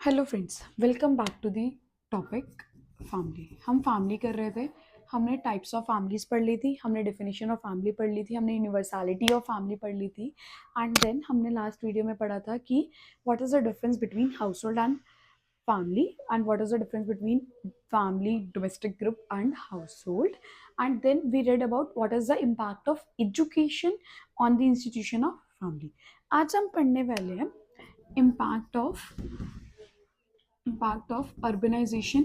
Hello friends, welcome back to the topic family. हम family कर रहे थे। हमने टाइप्स ऑफ फैमिलीज पढ़ ली थी, हमने डेफिनेशन ऑफ फैमिली पढ़ ली थी, हमने यूनिवर्सलिटी ऑफ फैमिली पढ़ ली थी। एंड देन हमने लास्ट वीडियो में पढ़ा था कि what is the difference between house hold and family and what is the difference between family, domestic group and household. And then we read about what is the impact of education on the institution of family. आज हम पढ़ने वाले हैं impact of urbanization,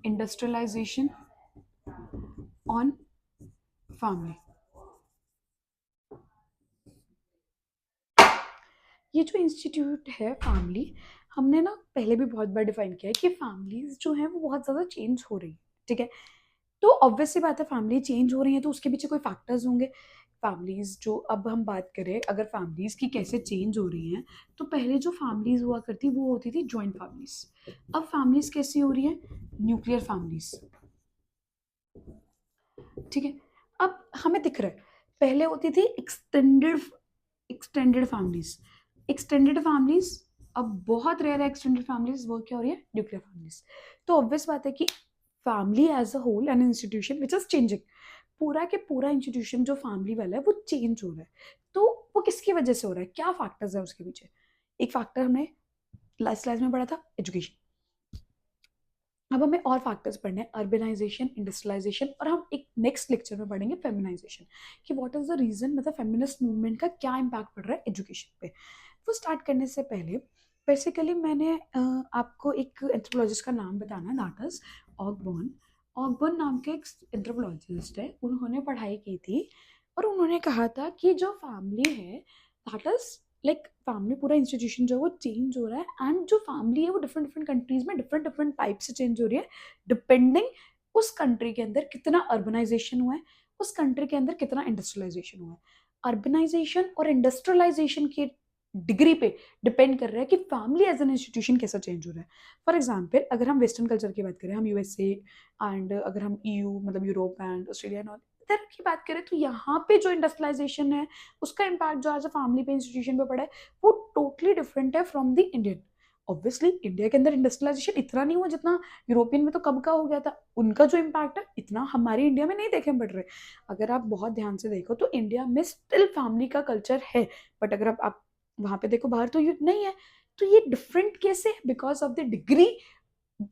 industrialization on family. ये जो institute है family, हमने ना पहले भी बहुत बार डिफाइन किया है कि फैमिलीज जो हैं वो बहुत ज़्यादा चेंज हो रही है। ठीक है, तो ऑब्वियस सी बात है, फैमिली चेंज हो रही है तो उसके पीछे कोई फैक्टर्स होंगे। फैमिलीज जो अब हम बात करें, अगर फैमिलीज की कैसे चेंज हो रही हैं, तो पहले जो फैमिलीज हुआ करती वो होती थी जॉइंट फैमिलीज। अब फैमिलीज कैसी हो रही है? Nuclear families. ठीक है, अब हमें दिख रहा है पहले होती थी एक्सटेंडेड फैमिलीज। एक्सटेंडेड फैमिलीज अब बहुत रेयर है। एक्सटेंडेड फैमिलीज वो क्या हो रही है? Nuclear families. तो ऑब्वियस बात है कि family as a whole an institution which is changing. पूरा के पूरा इंस्टीट्यूशन जो फैमिली वाला है वो चेंज हो रहा है। तो वो किसकी वजह से हो रहा है? क्या फैक्टर्स है उसके पीछे? एक फैक्टर हमने लास्ट क्लास में पढ़ा था, एजुकेशन। अब हमें और फैक्टर्स पढ़ने हैं, अर्बनाइजेशन, इंडस्ट्रियलाइजेशन, और हम एक नेक्स्ट लेक्चर में पढ़ेंगे फेमिनाइजेशन, कि व्हाट इज द रीजन, मतलब फेमिनिस्ट मूवमेंट का क्या इम्पैक्ट पड़ रहा है एजुकेशन पे। वो स्टार्ट करने से पहले बेसिकली मैंने आपको एक एंथ्रोपोलॉजिस्ट का नाम बताना है, दैट इज ऑगबर्न। ऑगबर्न नाम के एक एंथ्रोपोलॉजिस्ट है, उन्होंने पढ़ाई की थी और उन्होंने कहा था कि जो फैमिली है, दैट इज लाइक फैमिली, पूरा इंस्टीट्यूशन जो है वो चेंज हो रहा है। एंड जो फैमिली है वो डिफरेंट डिफरेंट कंट्रीज में डिफरेंट डिफरेंट टाइप से चेंज हो रही है, डिपेंडिंग उस कंट्री के अंदर कितना अर्बनाइजेशन हुआ है, उस कंट्री के अंदर कितना इंडस्ट्रियलाइजेशन हुआ है। अर्बनाइजेशन और इंडस्ट्रियलाइजेशन की डिग्री पे डिपेंड कर रहा है कि फैमिली एज एन इंस्टीट्यूशन कैसा चेंज हो रहा है। फॉर एग्जाम्पल, अगर हम वेस्टर्न कल्चर की बात करें, हम यूएसए एंड अगर हम ईयू मतलब यूरोप एंड ऑस्ट्रेलिया इधर की बात करें, तो यहाँ पे जो इंडस्ट्रियलाइजेशन है उसका इम्पैक्ट जो एज अ फैमिली पे इंस्टीट्यूशन पे पड़ा है वो टोटली डिफरेंट है from the Indian. Obviously India के अंदर इंडस्ट्रियलाइजेशन इतना नहीं हुआ जितना यूरोपियन में तो कब का हो गया था। उनका जो इम्पैक्ट है इतना हमारे इंडिया में नहीं देखे पड़ रहे। अगर आप बहुत ध्यान से देखो तो इंडिया में स्टिल फैमिली का कल्चर है, बट अगर आप वहां पे देखो बाहर तो ये नहीं है। तो ये डिफरेंट कैसे? Because of the degree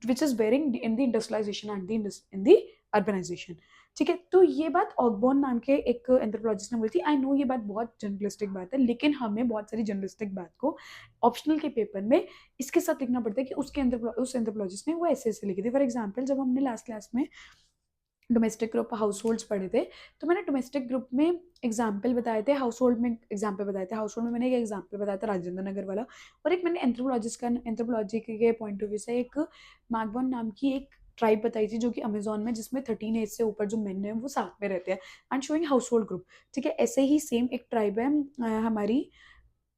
which is bearing in the industrialisation and in the urbanisation. ठीक है, तो ये बात ऑगबॉर्न नाम के एक एंथ्रोपोलॉजिस्ट ने बोली थी। आई नो ये बात बहुत जनरलिस्टिक बात है, लेकिन हमें बहुत सारी जनरलिस्टिक बात को ऑप्शनल के पेपर में इसके साथ लिखना पड़ता है कि उस एंथ्रोपोलॉजिस्ट ने वो ऐसे ऐसे लिखी थी। फॉर एग्जाम्पल, जब हमने लास्ट क्लास में डोमेस्टिक ग्रुप हाउस होल्ड्स पढ़े थे, तो मैंने डोमेस्टिक ग्रुप में एग्जाम्पल बताए थे, हाउस होल्ड में एग्जाम्पल बताए थे। हाउस होल्ड में मैंने एक एग्जाम्पल बताया था राजेंद्र नगर वाला, और एक मैंने एंथ्रोपोलॉजी के पॉइंट ऑफ व्यू से एक मैकबॉन नाम की एक ट्राइब बताई थी, जो कि अमेजोन में, जिसमें 13 एज से ऊपर जो मेन है वो साथ में रहते हैं and showing house hold group. ठीक है, ऐसे ही सेम एक ट्राइब है हमारी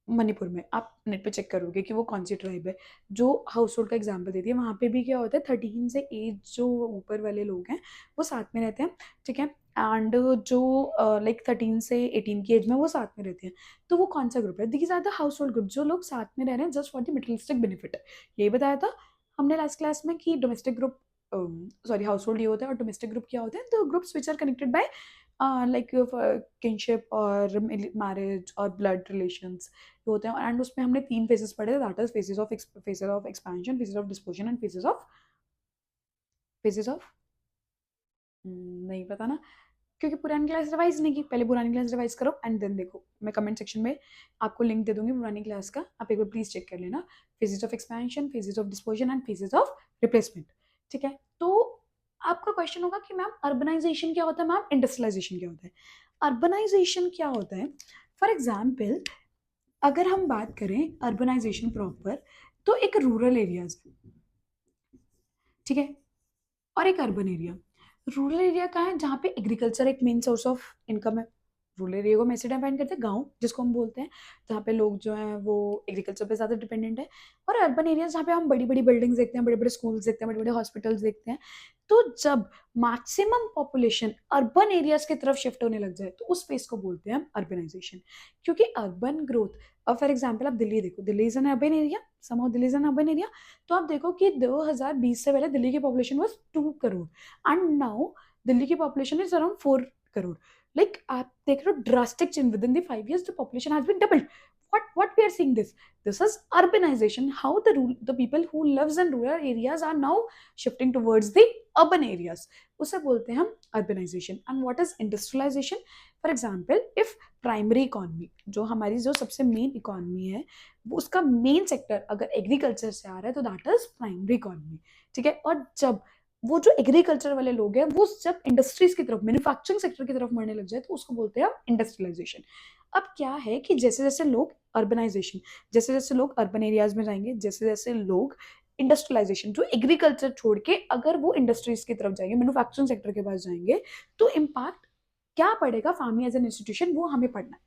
मणिपुर में। आप नेट पे चेक करोगे कि वो कौन सी ट्राइब है जो हाउस होल्ड का एग्जाम्पल देती है। वहाँ पे भी क्या होता है, 13 से एज जो ऊपर वाले लोग हैं वो साथ में रहते हैं। ठीक है, एंड जो लाइक 13 से 18 की एज में वो साथ में रहते हैं। तो वो कौन सा ग्रुप है? These are the household group, जो लोग साथ में रह रहे हैं just for the materialistic benefit. यही बताया था हमने लास्ट क्लास में कि domestic group, sorry, household ये होता है और डोमेस्टिक ग्रुप क्या होते हैं? The groups which are connected by like kinship और मैरिज और ब्लड रिलेशंस होते हैं। एंड उसमें हमने 3 फेजेस पढ़े थे, that is phases of expansion, phases of dispersion and phases of नहीं पता ना, क्योंकि पुरानी क्लास रिवाइज नहीं की। पहले पुरानी क्लास रिवाइज करो एंड देन देखो। मैं कमेंट सेक्शन में आपको लिंक दे दूंगी पुरानी क्लास का, आप एक बार प्लीज चेक कर लेना। Phases of expansion, phases of dispersion and phases of replacement. ठीक है, तो आपका क्वेश्चन होगा कि मैम अर्बनाइजेशन क्या होता है, मैम इंडस्ट्रियलाइजेशन क्या होता है? अर्बनाइजेशन क्या होता है? फॉर एग्जाम्पल, अगर हम बात करें अर्बनाइजेशन प्रॉपर, तो एक रूरल एरियाज है, ठीक है, और एक अर्बन एरिया। रूरल एरिया कहाँ है? जहाँ पे एग्रीकल्चर एक मेन सोर्स ऑफ इनकम है। रूरल एरिया को हम ऐसे डिफाइन करते हैं, गांव जिसको हम बोलते हैं, जहाँ पे लोग जो हैं वो एग्रीकल्चर पे ज़्यादा डिपेंडेंट है, और अर्बन एरिया जहाँ पे हम बड़ी बड़ी बिल्डिंग्स देखते हैं, बड़े बड़े स्कूल्स देखते हैं, बड़े बड़े हॉस्पिटल्स देखते हैं। तो जब मैक्सिमम पॉपुलेशन अर्बन एरियाज की तरफ शिफ्ट होने लग जाए तो उस स्पेस को बोलते हैं हम अर्बनाइजेशन। क्योंकि अर्बन ग्रोथ, अब फॉर एग्जाम्पल आप दिल्ली देखो, Delhi is an urban area, somehow Delhi is an urban area. तो आप देखो कि 2020 से पहले दिल्ली की population was 2 crore, and now Delhi की population is around 4 crore. Like आप देख रहे हो drastic change, within the 5 years the population has been doubled. what we are seeing, this is urbanization, how the people who lives in rural areas are now shifting towards the urban areas, उसे बोलते हैं हम urbanization। and what is industrialization? for example, if primary economy, जो हमारी जो सबसे main economy है, वो उसका मेन सेक्टर अगर एग्रीकल्चर से आ रहा है तो दैट इज प्राइमरी इकोनॉमी, ठीक है। और जब वो जो एग्रीकल्चर वाले लोग हैं वो जब इंडस्ट्रीज की तरफ, मैन्युफैक्चरिंग सेक्टर की तरफ बढ़ने लग जाए तो उसको बोलते हैं इंडस्ट्रियलाइजेशन। अब क्या है कि जैसे जैसे लोग अर्बनाइजेशन, जैसे जैसे लोग अर्बन एरियाज में जाएंगे, जैसे जैसे लोग इंडस्ट्रियलाइजेशन, जो एग्रीकल्चर छोड़ के अगर वो इंडस्ट्रीज की तरफ जाएंगे, मैन्युफैक्चरिंग सेक्टर के पास जाएंगे, तो इम्पैक्ट क्या पड़ेगा फैमिली एज एन इंस्टीट्यूशन, वो हमें पढ़ना है।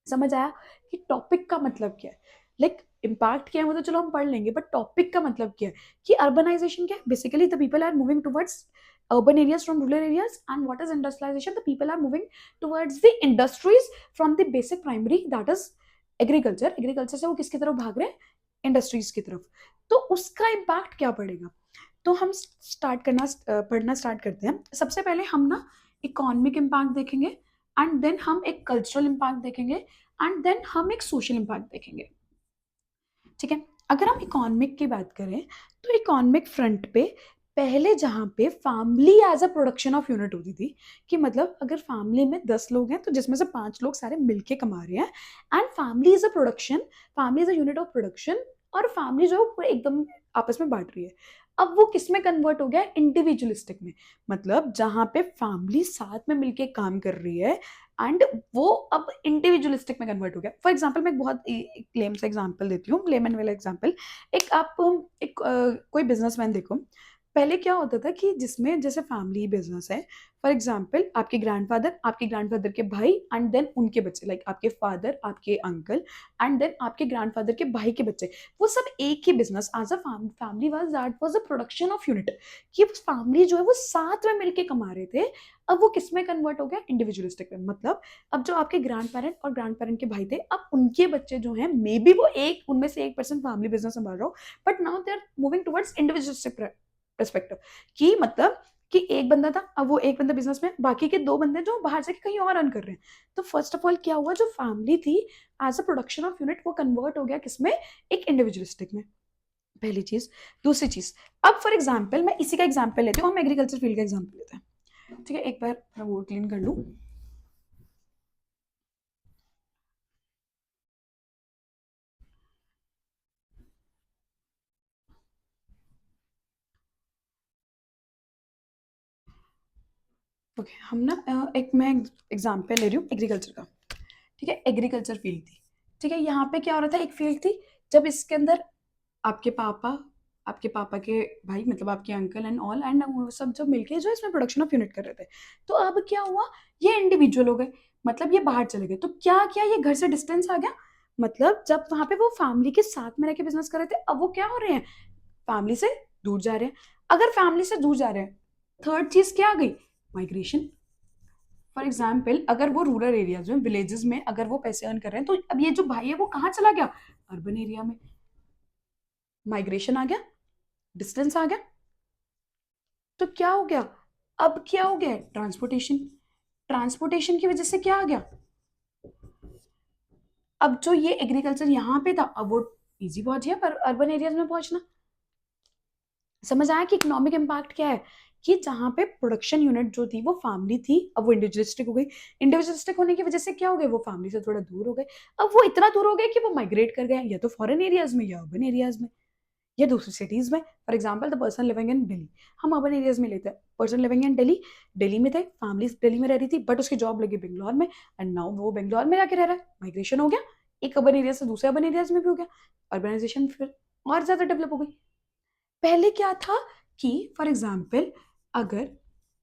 समझ आया कि टॉपिक का मतलब क्या है? लाइक इम्पैक्ट क्या है वो तो चलो हम पढ़ लेंगे, बट टॉपिक का मतलब क्या है कि अर्बनाइजेशन क्या है? Basically the people are moving towards urban areas from rural areas, and what is industrialization? The people are moving towards the industries from the basic primary, that is agriculture से वो किसकी तरफ भाग रहे हैं? इंडस्ट्रीज की तरफ। तो उसका इम्पैक्ट क्या पड़ेगा? तो हम स्टार्ट करना पढ़ना स्टार्ट करते हैं। सबसे पहले हम ना इकोनॉमिक इम्पैक्ट देखेंगे, एंड देन हम एक कल्चरल इम्पैक्ट देखेंगे, एंड देन हम एक सोशल इम्पैक्ट देखेंगे, ठीक है। अगर हम इकोनॉमिक की बात करें तो इकोनॉमिक फ्रंट पे पहले जहाँ पे family as a production of unit होती थी, कि मतलब अगर फैमिली में 10 लोग हैं तो जिसमें से 5 लोग सारे मिलके कमा रहे हैं, and family is a production, family is a unit of production, और फैमिली जो है वो एकदम आपस में बांट रही है। अब वो किस में कन्वर्ट हो गया? इंडिविजुअलिस्टिक में। मतलब जहाँ पे फैमिली साथ में मिलके काम कर रही है, एंड वो अब इंडिविजुअलिस्टिक में कन्वर्ट हो गया। फॉर एग्जाम्पल मैं एक बहुत लेम सा एग्जाम्पल देती हूँ, लेमन वाला एग्जाम्पल। कोई बिजनेसमैन देखो, पहले क्या होता था कि जिसमें जैसे फैमिली बिजनेस है, फॉर एग्जाम्पल आपके ग्रैंडफादर के भाई, एंड देन उनके बच्चे, लाइक आपके फादर, आपके अंकल, एंड देन आपके ग्रैंडफादर के भाई के बच्चे, वो सब एक ही business as a family was, that was a production of unit, कि फैमिली जो है वो साथ में मिलके कमा रहे थे। अब वो किस में कन्वर्ट हो गया? इंडिविजुअलिस्टिक में। मतलब अब जो आपके ग्रैंड पेरेंट और ग्रैंड पेरेंट के भाई थे, अब उनके बच्चे जो हैं, मे बी वो एक उनमें से 1% फैमिली बिजनेस संभाल रहा हो, but now they are moving towards individualistic perspective, कि मतलब कि एक बंदा था, अब वो एक बंदा बिजनेस में, बाकी के 2 बंदे जो बाहर जाके कहीं और रन कर रहे हैं। तो फर्स्ट ऑफ ऑल क्या हुआ? जो फैमिली थी as a production of unit, वो कन्वर्ट हो गया किसमें? एक इंडिविजुअलिस्टिक में, पहली चीज। दूसरी चीज, अब फॉर एग्जाम्पल मैं इसी का एग्जाम्पल लेती हूँ, हम एग्रीकल्चर फील्ड का एग्जाम्पल लेते हैं, ठीक है। एक बार मैं बोर्ड क्लीन कर लूँ। ओके, हम ना एक मैं एग्जाम्पल ले रही हूँ एग्रीकल्चर का, ठीक है। एग्रीकल्चर फील्ड थी, ठीक है। यहाँ पे क्या हो रहा था? एक फील्ड थी, जब इसके अंदर आपके पापा, आपके पापा के भाई, मतलब आपके अंकल एंड ऑल, एंड वो सब जब मिलके जो इसमें प्रोडक्शन ऑफ यूनिट कर रहे थे, तो अब क्या हुआ? ये इंडिविजुअल हो गए, मतलब ये बाहर चले गए। तो क्या क्या ये घर से डिस्टेंस आ गया? मतलब जब वहां पे वो फैमिली के साथ में रह के बिजनेस कर रहे थे, अब वो क्या हो रहे हैं? फैमिली से दूर जा रहे हैं। अगर फैमिली से दूर जा रहे हैं, थर्ड चीज क्या आ गई? माइग्रेशन। फॉर एग्जाम्पल अगर वो रूरल एरियाज में, विलेजेस में अगर वो पैसे अर्न कर रहे हैं, तो अब ये जो भाई है वो कहाँ चला गया? अर्बन एरिया में। माइग्रेशन आ गया, डिस्टेंस आ गया, तो क्या हो गया? अब क्या हो गया? ट्रांसपोर्टेशन। ट्रांसपोर्टेशन की वजह से क्या आ गया? अब जो ये एग्रीकल्चर यहाँ पे था, अब वो इजी पहुंच गया पर अर्बन एरियाज में पहुंचना। समझ आया कि इकोनॉमिक इम्पैक्ट क्या है? कि जहाँ पे प्रोडक्शन यूनिट जो थी वो फैमिली थी, अब वो इंडिविजुअलिस्टिक हो गई। इंडिविजुअलिस्टिक होने की वजह से क्या हो गए? वो फैमिली से थोड़ा दूर हो गए। अब वो इतना दूर हो गए कि वो माइग्रेट कर गए, या तो फॉरेन एरियाज में, या अर्बन एरियाज में, या दूसरी सिटीज में। For example the person living in Delhi, हम अर्बन एरियाज में लेते हैं। Person living in Delhi, Delhi में थे, फैमिली दिल्ली में रह रही थी, बट उसकी जॉब लगी बेंगलोर में, एंड नाउ वो बेंगलोर में जाके रह रहा है। माइग्रेशन हो गया, एक अर्बन एरिया से दूसरे अर्बन एरियाज में भी हो गया। अर्बनाइजेशन फिर और ज्यादा डेवलप हो गई। पहले क्या था कि फॉर एग्जाम्पल अगर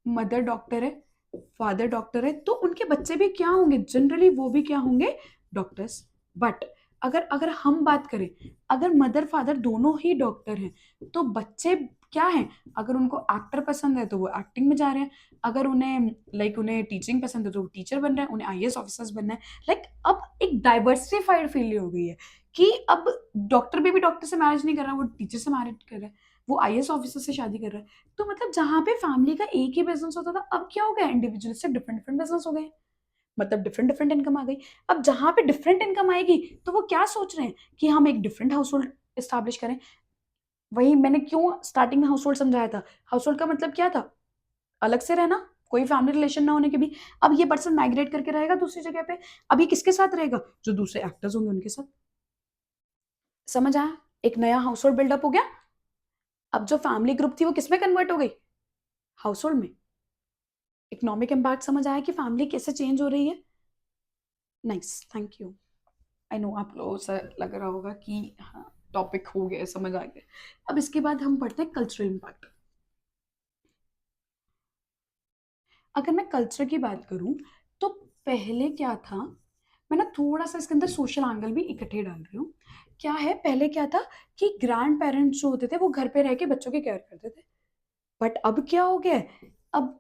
मदर डॉक्टर है, फादर डॉक्टर है तो उनके बच्चे भी क्या होंगे, जनरली वो भी क्या होंगे, डॉक्टर्स। बट अगर अगर हम बात करें, अगर मदर फादर दोनों ही डॉक्टर हैं तो बच्चे क्या हैं, अगर उनको एक्टर पसंद है तो वो एक्टिंग में जा रहे हैं, अगर उन्हें उन्हें टीचिंग पसंद है तो वो टीचर बन रहे हैं, उन्हें आईएएस ऑफिसर्स बनना है। अब एक डाइवर्सिफाइड फील्ड हो गई है कि अब डॉक्टर भी डॉक्टर से मैरिज नहीं कर रहा, वो टीचर से मैरिज कर रहा है, वो आईएएस ऑफिसर से शादी कर रहा है। तो मतलब जहां पे फैमिली का एक ही बिजनेस होता था, अब क्या हो गया, इंडिविजुअलिस्टिक डिफरेंट डिफरेंट बिजनेस हो गए, मतलब डिफरेंट डिफरेंट इनकम आ गई। अब जहां पे डिफरेंट इनकम आएगी तो वो क्या सोच रहे हैं कि हम एक डिफरेंट हाउस होल्ड स्टैब्लिश करें। वही मैंने क्यों स्टार्टिंग में हाउस होल्ड समझाया था, हाउस होल्ड का मतलब क्या था, अलग से रहना, कोई फैमिली रिलेशन ना होने के भी। अब ये पर्सन माइग्रेट करके रहेगा दूसरी जगह पे, अभी किसके साथ रहेगा, जो दूसरे एक्टर्स होंगे उनके साथ। समझ आया, एक नया हाउस होल्ड बिल्डअप हो गया। अब जो फैमिली ग्रुप थी वो किसमें कन्वर्ट हो गई, हाउस होल्ड में। इकोनॉमिक इम्पैक्ट समझ आया कि फैमिली कैसे चेंज हो रही है। Nice, thank you. I know आप लोगों से लग रहा होगा कि हाँ टॉपिक हो गया, समझ आ गया। अब इसके बाद हम पढ़ते हैं कल्चरल इम्पैक्ट। अगर मैं कल्चर की बात करूं तो पहले क्या था, मैं ना थोड़ा सा इसके अंदर सोशल एंगल भी इकट्ठे डाल रही हूँ। क्या है, पहले क्या था कि ग्रैंड पेरेंट्स जो होते थे वो घर पे रह के बच्चों की केयर करते थे। बट अब क्या हो गया है, अब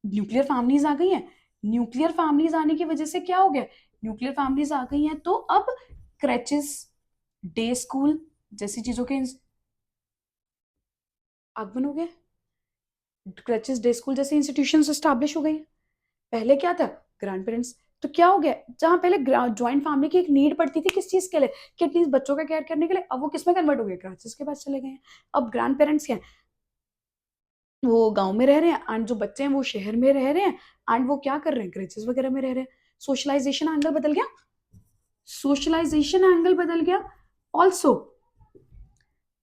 न्यूक्लियर फैमिलीज आ गई हैं। न्यूक्लियर फैमिलीज आने की वजह से क्या हो गया, न्यूक्लियर फैमिलीज आ गई हैं तो अब क्रैचेस, डे स्कूल जैसी चीजों के आगमन हो गया। क्रचेस, डे स्कूल जैसे इंस्टीट्यूशन स्टैब्लिश हो गई हैं। पहले क्या था, ग्रैंड पेरेंट्स, तो क्या हो गया, जहां पहले ज्वाइंट फैमिली की एक नीड पड़ती थी किस चीज के लिए, कि एटलीस्ट बच्चों का केयर करने के लिए, अब वो किसमें कन्वर्ट हो गया, क्रचेस के पास चले गए हैं। अब ग्रैंड पेरेंट्स क्या है, वो गांव में रह रहे हैं एंड जो बच्चे हैं वो शहर में रह रहे हैं एंड वो क्या कर रहे हैं, क्रचेस वगैरह में रह रहे हैं। सोशलाइजेशन एंगल बदल गया, सोशलाइजेशन एंगल बदल गया। ऑल्सो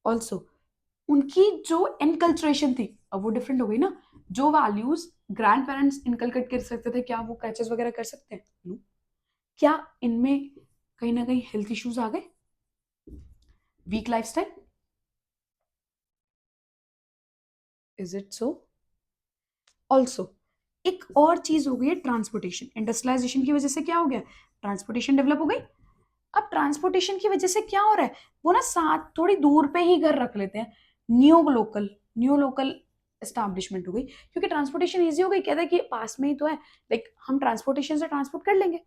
ऑल्सो उनकी जो इनकल्चरेशन थी अब वो डिफरेंट हो गई ना। जो वैल्यूज ग्रैंड पेरेंट्स इनकलकेट कर सकते थे, क्या वो कैचेस वगैरह कर सकते हैं? No. क्या इनमें कहीं ना कहीं हेल्थ इश्यूज आ गए, weak lifestyle, is it so? Also एक और चीज हो गई है, ट्रांसपोर्टेशन। इंडस्ट्रियलाइजेशन की वजह से क्या हो गया, ट्रांसपोर्टेशन डेवलप हो गई। अब ट्रांसपोर्टेशन की वजह से क्या हो रहा है, वो ना साथ थोड़ी दूर पे ही घर रख लेते हैं। न्यू लोकल एस्टैब्लिशमेंट हो गई, क्योंकि ट्रांसपोर्टेशन ईजी हो गई, कहता है कि पास में ही तो है, लाइक हम ट्रांसपोर्टेशन से ट्रांसपोर्ट कर लेंगे।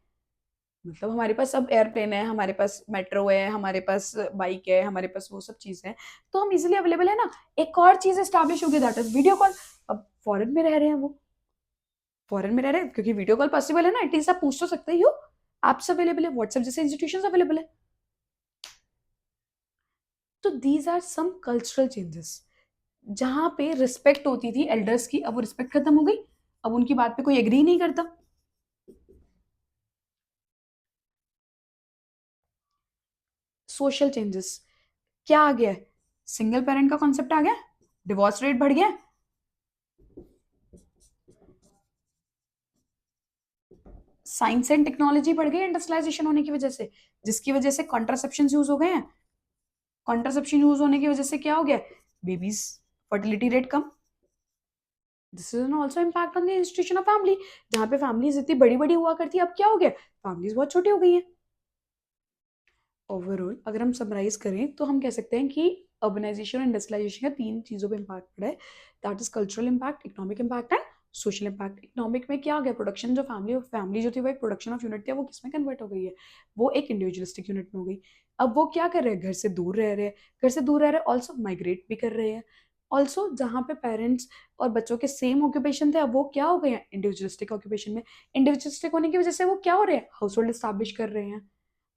मतलब हमारे पास अब एयरप्लेन है, हमारे पास मेट्रो है, हमारे पास बाइक है, हमारे पास वो सब चीज है, तो हम इजिली अवेलेबल है ना। एक और चीज एस्टैब्लिश हो गई, दैट इज वीडियो कॉल। अब फॉरेन में रह रहे हैं वो, फॉरेन में रह रहे हैं क्योंकि वीडियो कॉल पॉसिबल है ना, एटलीस्ट आप पूछ तो सकते ही हो। एप्स अवेलेबल है, व्हाट्सएप जैसे इंस्टीट्यूशन अवेलेबल है। तो these are some cultural changes. जहां पे रिस्पेक्ट होती थी एल्डर्स की, अब वो रिस्पेक्ट खत्म हो गई, अब उनकी बात पे कोई एग्री नहीं करता। सोशल चेंजेस क्या आ गया है, सिंगल पेरेंट का कॉन्सेप्ट आ गया, डिवोर्स रेट बढ़ गया, साइंस एंड टेक्नोलॉजी बढ़ गई इंडस्ट्रियलाइजेशन होने की वजह से, जिसकी वजह से कॉन्ट्रासेप्शन यूज हो गए हैं। कॉन्ट्रासेप्शन यूज होने की वजह से क्या हो गया, babies fertility rate come. This is also impact on the institution of family. जहां पे फैमिलीज इतनी बड़ी बड़ी हुआ करती है, अब क्या हो गया, फैमिलीज बहुत छोटी हो गई हैं। ओवरऑल अगर हम समराइज करें तो हम कह सकते हैं कि अर्बनाइजेशन और इंडस्ट्रियलाइजेशन का तीन चीजों पे इम्पैक्ट पड़ा है, that is cultural impact, economic impact and social impact. Economic में क्या हो गया, प्रोडक्शन, जो फैमिली जो थी वो एक प्रोडक्शन ऑफ यूनिट थी, वो किसमें कन्वर्ट हो गई है, वो एक इंडिविजुअलिस्टिक यूनिट में हो गई। अब वो क्या कर रहे हैं, घर से दूर रह रहे हैं, घर से दूर रह रहे हैं, ऑल्सो माइग्रेट भी कर रहे हैं। ऑल्सो जहाँ पे पेरेंट्स और बच्चों के सेम ऑक्यूपेशन थे, अब वो क्या हो गए हैं, इंडिविजुअलिस्टिक ऑक्यूपेशन में। इंडिविजुअलिस्टिक होने की वजह से वो क्या हो रहे हैं, हाउस होल्ड स्टैब्लिश कर रहे हैं,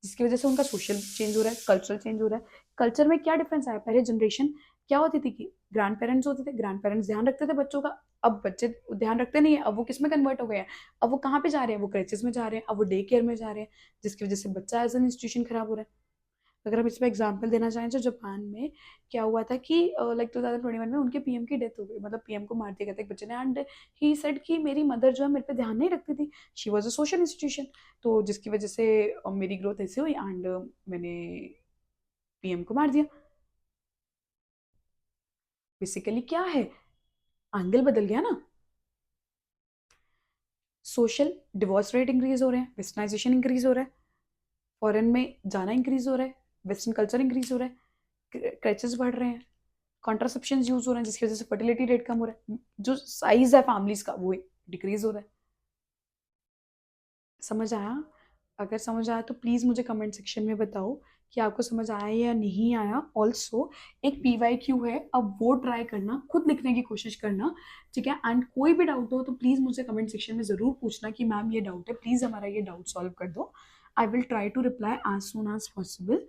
जिसकी वजह से उनका सोशल चेंज हो रहा है, कल्चरल चेंज हो रहा है। कल्चर में क्या डिफरेंस आया, पहले जनरेशन क्या होती थी कि ग्रैंड पेरेंट्स होते थे, ग्रैंड पेरेंट्स ध्यान रखते थे बच्चों का। अब बच्चे ध्यान रखते नहीं है, अब वो किस में कन्वर्ट हो गए हैं, अब वो कहाँ पे जा रहे हैं, वो क्रेचेस में जा रहे हैं, अब वो डे केयर में जा रहे हैं, जिसकी वजह से बच्चा एज एन इंस्टीट्यूशन खराब हो रहा है। अगर हम इसमें एग्जाम्पल देना चाहें तो जापान में क्या हुआ था कि लाइक 2021 में उनके पीएम की डेथ हो गई, मतलब पीएम को मार दिया गया था एक बच्चे ने, एंड ही सेड कि मेरी मदर जो है मेरे पे ध्यान नहीं रखती थी, she was a social institution, तो जिसकी वजह से मेरी ग्रोथ ऐसे हुई एंड मैंने पीएम को मार दिया। बेसिकली क्या है, एंगल बदल गया ना। सोशल डिवोर्स रेट इंक्रीज हो रहे हैं, वेस्टर्नाइजेशन इंक्रीज हो रहा है, फॉरेन में जाना इंक्रीज हो रहा है, वेस्टर्न कल्चर इंक्रीज हो रहा है, क्रैचेस बढ़ रहे हैं, कॉन्ट्रासेप्शन यूज हो रहे हैं जिसकी वजह से फर्टिलिटी रेट कम हो रहा है, जो साइज है फैमिलीज का वो डिक्रीज हो रहा है। समझ आया? अगर समझ आया तो प्लीज़ मुझे कमेंट सेक्शन में बताओ कि आपको समझ आया या नहीं आया। ऑल्सो एक PYQ है, अब वो ट्राई करना, खुद लिखने की कोशिश करना, ठीक है? एंड कोई भी डाउट हो तो प्लीज़ मुझे कमेंट सेक्शन में ज़रूर पूछना कि मैम ये डाउट है, प्लीज़ हमारा ये डाउट सॉल्व कर दो। I will try to reply as soon as possible.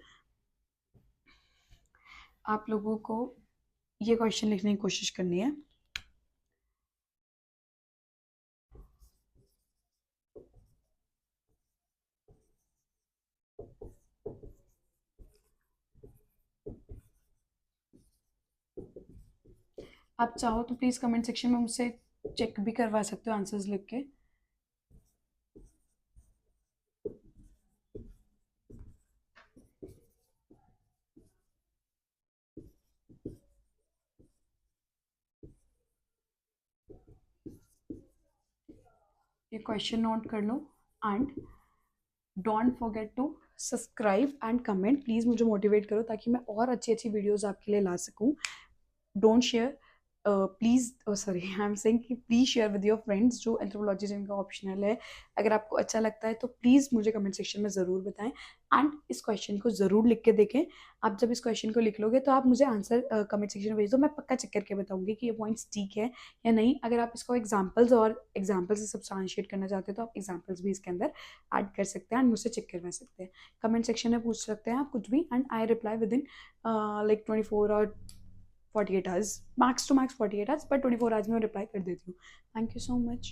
आप लोगों को ये क्वेश्चन लिखने की कोशिश करनी है। आप चाहो तो प्लीज़ कमेंट सेक्शन में मुझसे चेक भी करवा सकते हो आंसर्स लिख के। ये क्वेश्चन नोट कर लो and don't forget to subscribe and comment. Please मुझे मोटिवेट करो ताकि मैं और अच्छी अच्छी वीडियोज़ आपके लिए ला सकूँ। Don't share, please, sorry, I am saying कि please share with your friends जो एंथ्रोपोलॉजी जिनका ऑप्शनल है। अगर आपको अच्छा लगता है तो प्लीज़ मुझे कमेंट सेक्शन में ज़रूर बताएं एंड इस क्वेश्चन को ज़रूर लिख के देखें। आप जब इस क्वेश्चन को लिख लोगे तो आप मुझे आंसर कमेंट सेक्शन में भेज दो, मैं पक्का चेक करके बताऊंगी कि ये पॉइंट्स ठीक है या नहीं। अगर आप इसको एग्जाम्पल्स और एग्जाम्पल से सब्सटेंशिएट करना चाहते हो तो आप एग्जाम्पल्स भी इसके अंदर ऐड कर सकते हैं एंड मुझसे चेक करवा सकते हैं। कमेंट सेक्शन में पूछ सकते हैं आप कुछ भी and I reply with in like 24 और 48 hours, max to max 48 hours, but 24 hours में रिप्लाई कर देती हूँ। Thank you so much.